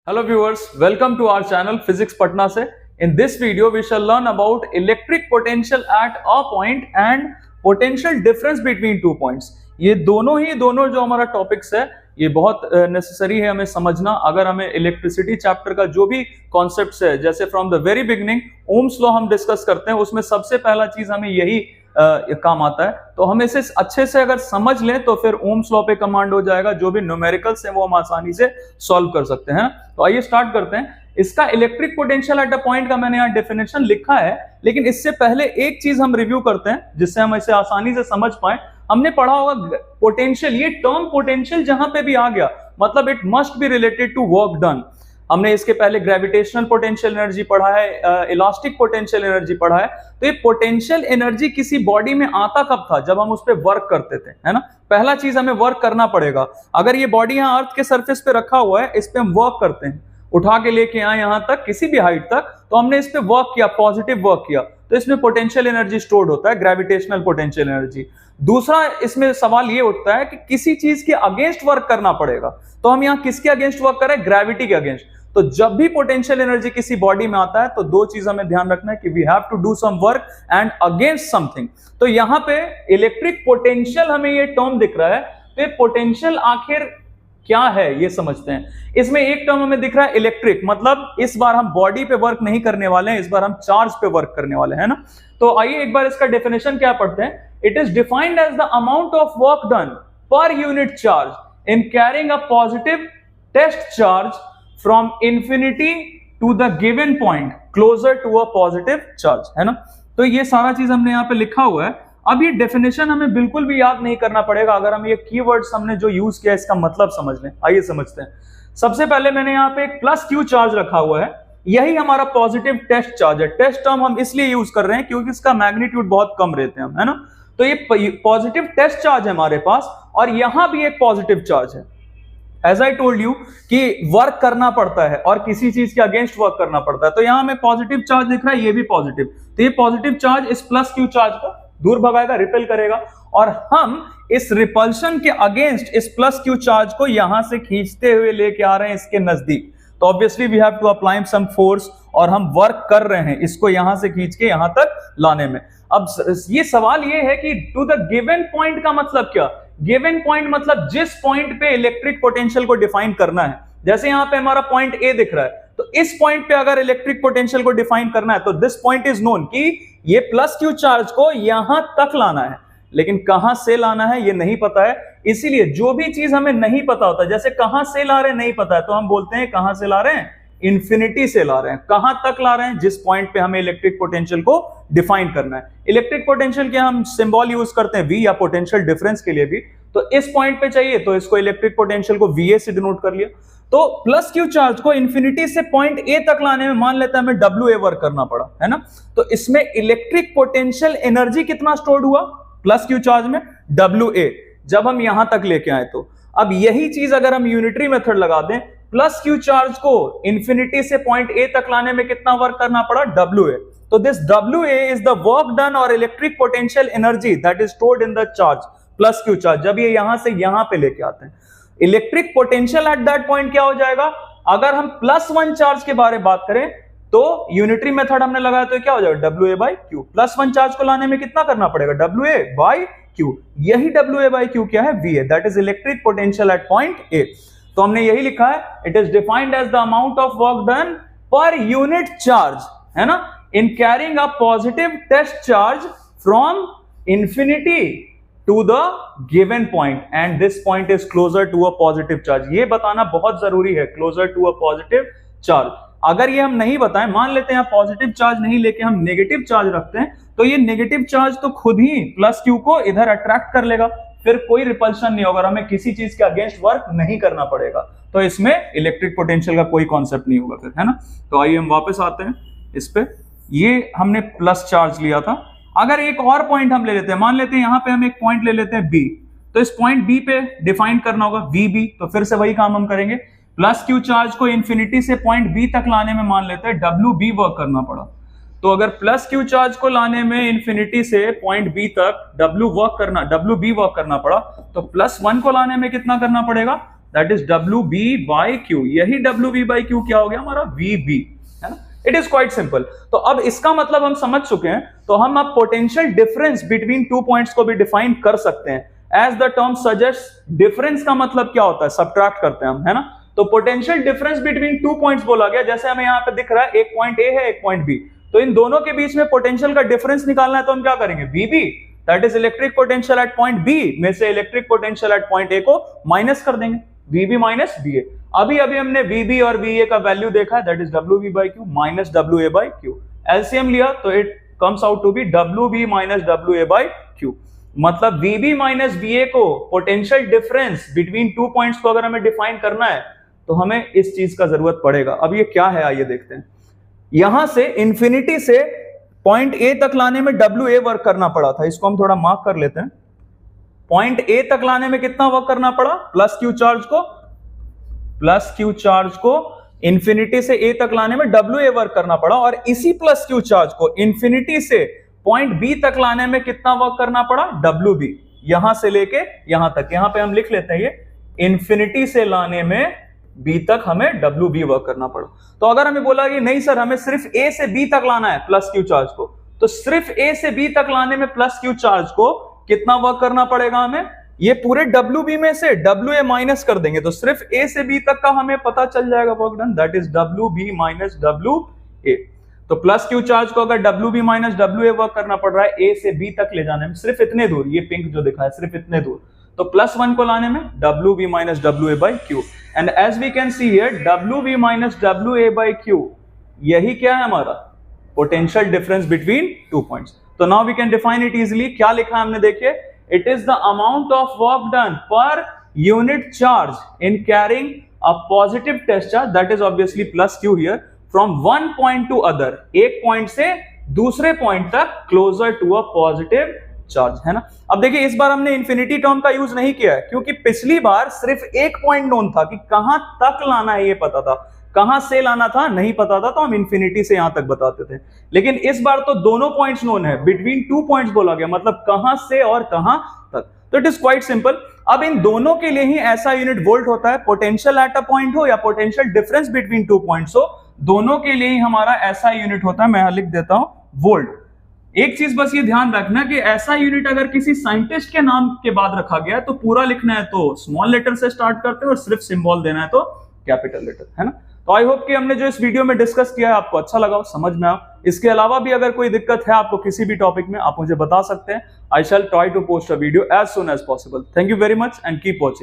Hello viewers, welcome to our channel Physics Patna से. In this video we shall learn about electric potential at a point and potential difference between two points. ये दोनों जो हमारा topics है ये बहुत necessary है हमें समझना अगर हमें इलेक्ट्रिसिटी चैप्टर का जो भी कॉन्सेप्ट्स है जैसे from the very beginning Ohm's law हम डिस्कस करते हैं उसमें सबसे पहला चीज हमें यही काम आता है. तो हम इसे अच्छे से अगर समझ लें तो फिर ओम्स लॉ पे कमांड हो जाएगा. जो भी न्यूमेरिकल्स हैं वो हम आसानी से सॉल्व कर सकते हैं. तो आइए स्टार्ट करते हैं. इसका electric potential at a point का मैंने यहाँ डेफिनेशन लिखा है, लेकिन इससे पहले एक चीज हम रिव्यू करते हैं जिससे हम इसे आसानी से समझ पाए. हमने पढ़ा होगा पोटेंशियल, ये टर्म पोटेंशियल जहां पे भी आ गया मतलब it must be related to work done. हमने इसके पहले ग्रेविटेशनल पोटेंशियल एनर्जी पढ़ा है, इलास्टिक पोटेंशियल एनर्जी पढ़ा है. तो ये पोटेंशियल एनर्जी किसी बॉडी में आता कब था? जब हम उस पर वर्क करते थे, है ना. पहला चीज हमें वर्क करना पड़ेगा. अगर ये बॉडी यहाँ अर्थ के सरफेस पे रखा हुआ है, इस पे हम वर्क करते हैं, उठा के लेके आए यहाँ तक किसी भी हाइट तक, तो हमने इस पे वर्क किया, पॉजिटिव वर्क किया, तो इसमें पोटेंशियल एनर्जी स्टोर्ड होता है, ग्रेविटेशनल पोटेंशियल एनर्जी. दूसरा इसमें सवाल ये उठता है कि किसी चीज के अगेंस्ट वर्क करना पड़ेगा. तो हम यहाँ किसके अगेंस्ट वर्क करें? ग्रेविटी के अगेंस्ट. तो जब भी पोटेंशियल एनर्जी किसी बॉडी में आता है तो दो चीज हमें ध्यान रखना है कि we have to do some work and against something. तो यहाँ पे इलेक्ट्रिक पोटेंशियल हमें ये टर्म दिख रहा है. तो ये पोटेंशियल आखिर क्या है ये समझते हैं. इसमें एक टर्म हमें दिख रहा है इलेक्ट्रिक, मतलब इस बार हम बॉडी पे वर्क नहीं करने वाले हैं, इस बार हम चार्ज पे वर्क करने वाले हैं ना. तो आइए एक बार इसका डेफिनेशन क्या पढ़ते हैं. It is defined as the amount of work done per unit charge in carrying a positive test charge from infinity to the given point closer to a positive charge, है ना. तो ये सारा चीज हमने यहाँ पे लिखा हुआ है. अब ये डेफिनेशन हमें बिल्कुल भी याद नहीं करना पड़ेगा अगर हम ये कीवर्ड्स हमने जो यूज किया इसका मतलब समझ लें. आइए समझते हैं. सबसे पहले मैंने यहाँ पे एक प्लस क्यू चार्ज रखा हुआ है, यही हमारा पॉजिटिव टेस्ट चार्ज है. टेस्ट टर्म हम इसलिए यूज कर रहे हैं क्योंकि इसका मैग्नीट्यूड बहुत कम रहते हैं हम, है ना. तो ये पॉजिटिव टेस्ट चार्ज है हमारे पास और यहां भी एक पॉजिटिव चार्ज है. एज आई टोल्ड यू कि वर्क करना पड़ता है और किसी चीज के अगेंस्ट वर्क करना पड़ता है. तो यहां हमें पॉजिटिव चार्ज दिख रहा है, ये भी पॉजिटिव. तो ये पॉजिटिव चार्ज इस प्लस क्यू चार्ज को दूर भगाएगा, रिपेल करेगा, और हम इस रिपल्शन के अगेंस्ट इस प्लस क्यू चार्ज को यहां से खींचते हुए लेके आ रहे हैं इसके नजदीक. तो obviously we have to apply some force और हम वर्क कर रहे हैं इसको यहां से खींच के यहां तक लाने में. अब ये सवाल ये है कि टू द गिवन पॉइंट का मतलब क्या? गिवन पॉइंट मतलब जिस पॉइंट पे इलेक्ट्रिक पोटेंशियल को डिफाइन करना है. जैसे यहां पे हमारा पॉइंट ए दिख रहा है, तो इस पॉइंट पे अगर इलेक्ट्रिक पोटेंशियल को डिफाइन करना है तो दिस पॉइंट इज नोन कि ये प्लस क्यू चार्ज को यहां तक लाना है, लेकिन कहां से लाना है ये नहीं पता है. इसीलिए जो भी चीज हमें नहीं पता होता, जैसे कहां से ला रहे हैं नहीं पता है, तो हम बोलते हैं कहां से ला रहे हैं? इंफिनिटी से ला रहे हैं. कहां तक ला रहे हैं? जिस पॉइंट पे हमें इलेक्ट्रिक पोटेंशियल को डिफाइन करना है. इलेक्ट्रिक पोटेंशियल के हम सिंबल यूज करते हैं V या पोटेंशियल डिफरेंस के लिए भी. तो इस पॉइंट पे चाहिए तो इसको इलेक्ट्रिक पोटेंशियल को VA से डिनोट कर लिया. तो प्लस क्यू चार्ज को इंफिनिटी से पॉइंट ए तक लाने में मान लेते हैं हमें WA वर्क करना पड़ा, है ना. तो इसमें इलेक्ट्रिक पोटेंशियल एनर्जी कितना स्टोर्ड हुआ प्लस क्यू चार्ज में? WA. जब हम यहां तक लेके आए तो अब यही चीज अगर हम यूनिटरी मेथड लगा दें, प्लस क्यू चार्ज को इंफिनिटी से पॉइंट ए तक लाने में कितना वर्क करना पड़ा? WA. तो this WA is the work done or electric potential energy that is stored in the charge plus Q charge. जब ये यहां से यहां पे लेके आते हैं, electric potential at that point क्या हो जाएगा? अगर हम +1 चार्ज के बारे में बात करें तो यूनिटरी मेथड हमने लगाया तो क्या हो जाएगा? WA by Q. +1 चार्ज को लाने में कितना करना पड़ेगा? WA by Q. यही WA by Q क्या है? VA. That is electric potential at point A. तो हमने यही लिखा है, it is defined as the amount of work done per unit charge, है ना, in carrying a positive test charge from infinity to the given point and this point is closer to a positive charge. ये बताना बहुत जरूरी है, closer to a positive charge. अगर ये हम नहीं बताएं, मान लेते हैं पॉजिटिव चार्ज नहीं लेके हम नेगेटिव चार्ज रखते हैं, तो ये नेगेटिव चार्ज तो खुद ही प्लस क्यू को इधर अट्रैक्ट कर लेगा, फिर कोई रिपल्शन नहीं होगा, हमें किसी चीज के अगेंस्ट वर्क नहीं करना पड़ेगा. तो इसमें इलेक्ट्रिक पोटेंशियल का कोई कॉन्सेप्ट नहीं होगा फिर, है ना. तो आइए हम वापस आते हैं इस पे. ये हमने प्लस चार्ज लिया था. अगर एक और पॉइंट हम ले लेते हैं, मान लेते हैं यहां पे हम एक पॉइंट ले लेते हैं B, तो इस पॉइंट B पे डिफाइन करना होगा VB. तो फिर से वही काम हम करेंगे, प्लस क्यू चार्ज को इंफिनिटी से पॉइंट B तक लाने में मान लेते हैं WB वर्क करना पड़ा. तो अगर प्लस क्यू चार्ज को लाने में इंफिनिटी से पॉइंट B तक WB वर्क करना पड़ा, तो +1 को लाने में कितना करना पड़ेगा? That is WB/Q। यही WB/Q क्या हो गया हमारा VB, है ना। It is quite simple. तो अब इसका मतलब हम समझ चुके हैं, तो हम अब potential difference between two points को भी डिफाइन कर सकते हैं। As the term suggest, difference का मतलब क्या होता है, सब्ट्रैक्ट करते हैं हम, है ना। तो potential difference between two points बोला गया, जैसे हमें यहाँ पे दिख रहा है एक पॉइंट ए है एक पॉइंट बी, तो इन दोनों के बीच में पोटेंशियल का डिफरेंस निकालना है, तो हम क्या करेंगे, VB, that is electric potential at point B में से electric potential at point A को माइनस कर देंगे, VB माइनस VA। अभी हमने VB और VA का वैल्यू देखा है, that is WB/Q minus WA/Q। LCM लिया तो it comes out to be WB minus WA/Q। मतलब VB माइनस VA को, potential difference between two points को अगर हमें डिफाइन करना है तो हमें इस चीज का जरूरत पड़ेगा। अब ये क्या है आइए देखते हैं। यहां से इंफिनिटी से पॉइंट ए तक लाने में WA वर्क करना पड़ा था, इसको हम थोड़ा मार्क कर लेते हैं। पॉइंट ए तक लाने में कितना वर्क करना पड़ा, प्लस क्यू चार्ज को इंफिनिटी से ए तक लाने में WA वर्क करना पड़ा, और इसी प्लस क्यू चार्ज को इंफिनिटी से पॉइंट बी तक लाने में कितना वर्क करना पड़ा, WB। यहां से लेके यहां तक, यहां पे हम लिख लेते हैं ये, इंफिनिटी से लाने में बी तक हमें WB वर्क करना पड़ा। तो अगर हमें बोला कि नहीं सर हमें सिर्फ ए से बी तक लाना है प्लस क्यू चार्ज को, तो सिर्फ ए से बी तक लाने में प्लस क्यू चार्ज को कितना वर्क करना पड़ेगा हमें, ये पूरे WB में से WA माइनस कर देंगे, तो सिर्फ ए से बी तक का हमें पता चल जाएगा work done, that is WB minus WA। तो प्लस क्यू चार्ज को अगर WB माइनस WA वर्क करना पड़ रहा है ए से बी तक ले जाने में, सिर्फ इतने दूर, ये पिंक जो दिखा है सिर्फ इतने दूर, तो +1 को लाने में WB minus WA/Q। And as we can see here WB minus WA/Q, यही क्या है हमारा potential difference between two points. तो now we can define it easily. क्या लिखा है हमने, देखिए, it is the amount of work done per unit charge in carrying a positive test charge, that is obviously plus Q here, from one point to other, एक पॉइंट से दूसरे पॉइंट तक, closure to a positive charge, है ना। अब देखिए इस बार हमने इंफिनिटी टर्म का यूज नहीं किया है, क्योंकि पिछली बार सिर्फ एक पॉइंट नोन था कि कहां तक लाना है ये पता था, कहां से लाना था नहीं पता था, तो हम इंफिनिटी से यहां तक बताते थे। लेकिन इस बार तो दोनों पॉइंट्स नोन है, बिटवीन टू पॉइंट्स बोला गया, मतलब कहां से और कहां तक। तो इट इज क्वाइट सिंपल। अब इन दोनों के लिए ही ऐसा यूनिट वोल्ट होता है, पोटेंशियल एट अ पॉइंट हो या potential difference between two points हो, दोनों के लिए ही हमारा ऐसा यूनिट होता है, मैं यहां लिख देता हूं वोल्ट। एक चीज बस ये ध्यान रखना कि ऐसा यूनिट अगर किसी साइंटिस्ट के नाम के बाद रखा गया है तो पूरा लिखना है तो स्मॉल लेटर से स्टार्ट करते हैं, और सिर्फ सिंबल देना है तो कैपिटल लेटर, है ना। तो आई होप कि हमने जो इस वीडियो में डिस्कस किया है आपको अच्छा लगा, समझ में आया। इसके अलावा भी अगर कोई दिक्कत है आपको किसी भी टॉपिक में, आप मुझे बता सकते हैं। I shall try to post a video as soon as possible. Thank you very much and keep watching.